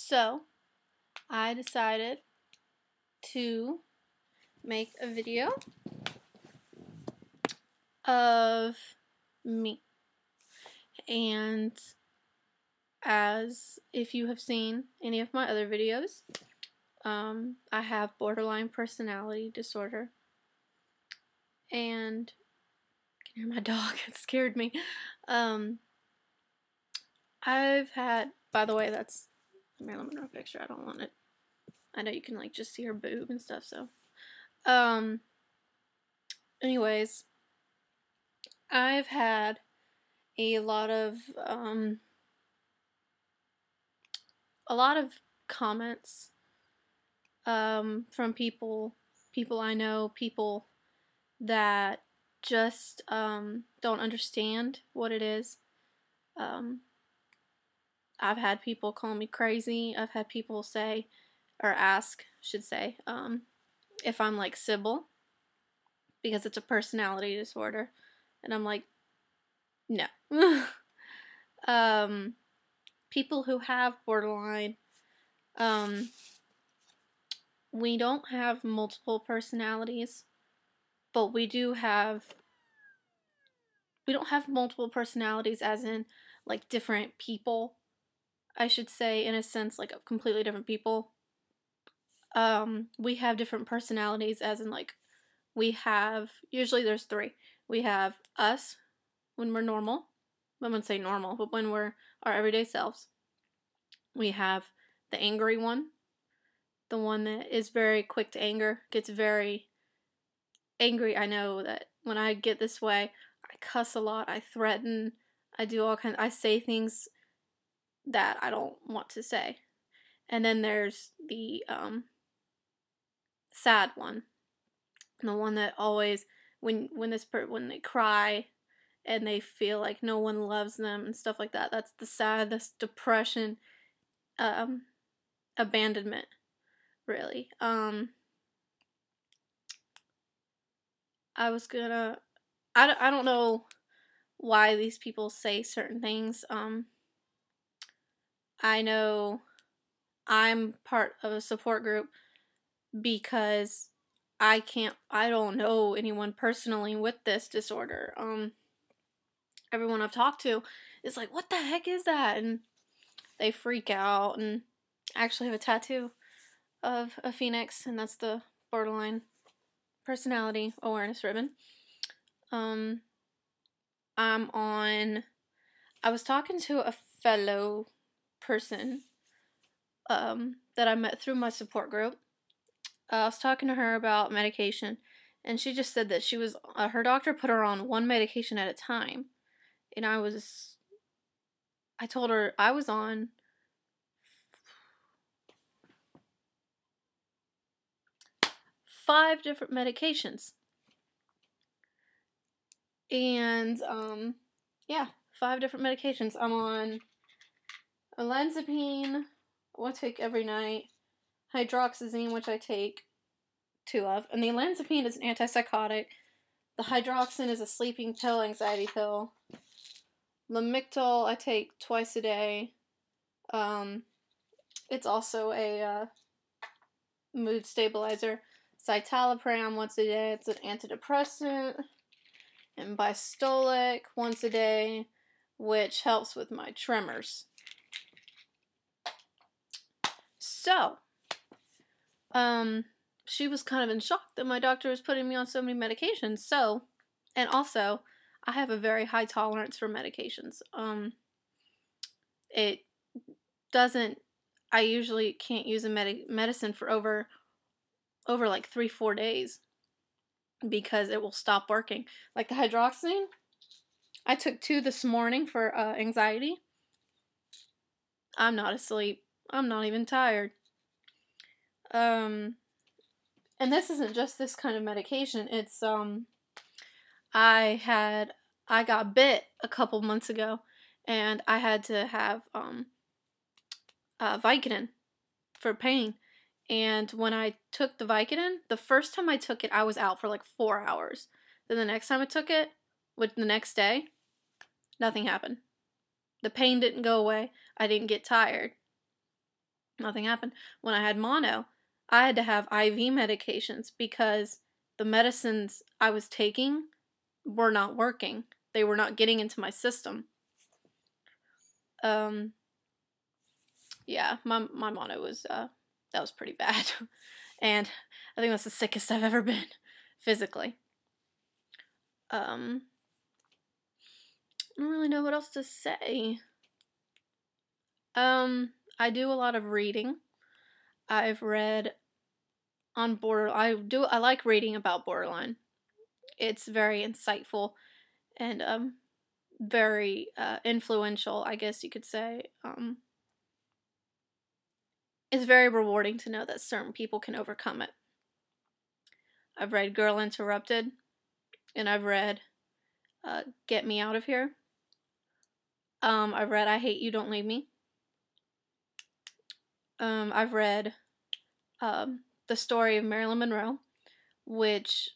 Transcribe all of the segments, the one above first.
So, I decided to make a video of me. And as if you have seen any of my other videos, I have borderline personality disorder. And I can hear my dog, it scared me. I've had, by the way, that's Marilyn Monroe picture. I don't want it. I know you can like just see her boob and stuff, so. Anyways, I've had a lot of comments from people I know, people that just don't understand what it is. I've had people call me crazy. I've had people say, or ask, should say, if I'm like Sybil, because it's a personality disorder. And I'm like, no. People who have borderline, we don't have multiple personalities, but we don't have multiple personalities as in like different people, I should say, in a sense, like completely different people. We have different personalities as in like we have, usually there's three. We have us when we're normal. I wouldn't say normal, but when we're our everyday selves. We have the angry one, the one that is very quick to anger, gets very angry. I know that when I get this way, I cuss a lot, I threaten, I do all kinds, I say things that I don't want to say. And then there's the sad one, the one that always when they cry and they feel like no one loves them and stuff like that. That's the sad, that's depression, abandonment, really. I don't know why these people say certain things. I know I'm part of a support group because I don't know anyone personally with this disorder. Everyone I've talked to is like, what the heck is that? And they freak out. And I actually have a tattoo of a phoenix, and that's the borderline personality awareness ribbon. I was talking to a fellow person that I met through my support group. I was talking to her about medication, and she just said that she was, her doctor put her on one medication at a time. And I told her I was on 5 different medications. And, yeah, 5 different medications. I'm on olanzapine, I take every night, hydroxyzine, which I take 2 of, and the olanzapine is an antipsychotic. The hydroxyzine is a sleeping pill, anxiety pill. Lamictal I take twice a day. It's also a mood stabilizer. Citalopram once a day. It's an antidepressant. And Bistolic once a day, which helps with my tremors. So, she was kind of in shock that my doctor was putting me on so many medications. So, and also, I have a very high tolerance for medications. It doesn't, I usually can't use a medicine for over like 3-4 days because it will stop working. Like the hydroxyzine, I took 2 this morning for anxiety. I'm not asleep. I'm not even tired. And this isn't just this kind of medication. It's I got bit a couple months ago, and I had to have Vicodin for pain. And when I took the Vicodin, the first time I took it, I was out for like 4 hours. Then the next time I took it, the next day, nothing happened. The pain didn't go away. I didn't get tired. Nothing happened. When I had mono, I had to have IV medications because the medicines I was taking were not working. They were not getting into my system. Yeah, my mono was, that was pretty bad. And I think that's the sickest I've ever been, physically. I don't really know what else to say. I do a lot of reading. I've read on I like reading about borderline. It's very insightful and very influential, I guess you could say. It's very rewarding to know that certain people can overcome it. I've read Girl Interrupted, and I've read Get Me Out of Here. I've read I Hate You, Don't Leave Me. I've read The Story of Marilyn Monroe, which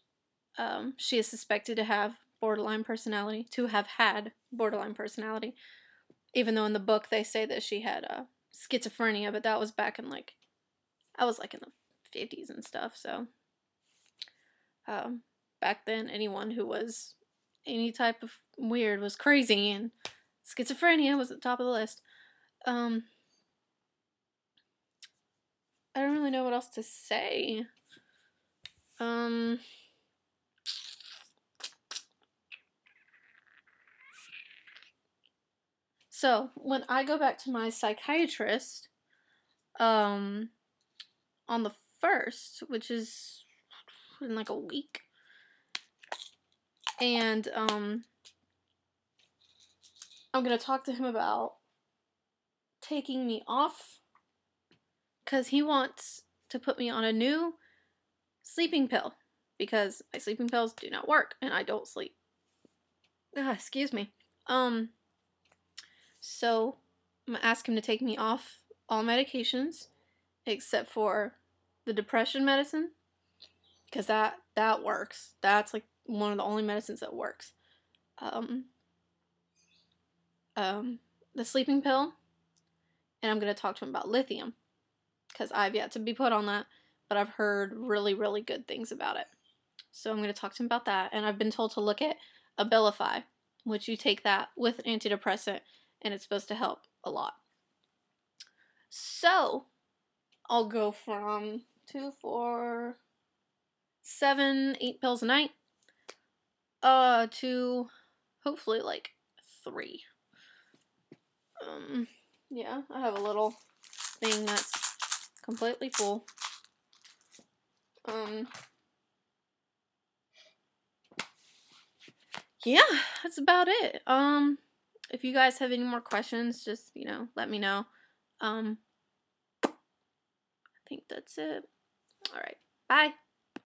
she is suspected to have borderline personality, to have had borderline personality, even though in the book they say that she had schizophrenia, but that was back in I was in the 50s and stuff, so back then anyone who was any type of weird was crazy, and schizophrenia was at the top of the list. I don't really know what else to say. So, when I go back to my psychiatrist, on the 1st, which is in a week, and, I'm gonna talk to him about taking me off, because he wants to put me on a new sleeping pill, because my sleeping pills do not work, and I don't sleep. Excuse me. So, I'm gonna ask him to take me off all medications, except for the depression medicine, because that works. That's one of the only medicines that works. The sleeping pill, and I'm gonna talk to him about lithium, because I've yet to be put on that, but I've heard really, really good things about it. So I'm gonna talk to him about that, and I've been told to look at Abilify, which you take that with an antidepressant, and it's supposed to help a lot. So I'll go from 2, 4, 7, 8 pills a night, to hopefully 3. Yeah, I have a little thing that's completely full. Yeah, that's about it. If you guys have any more questions, just, let me know. I think that's it. Alright, bye!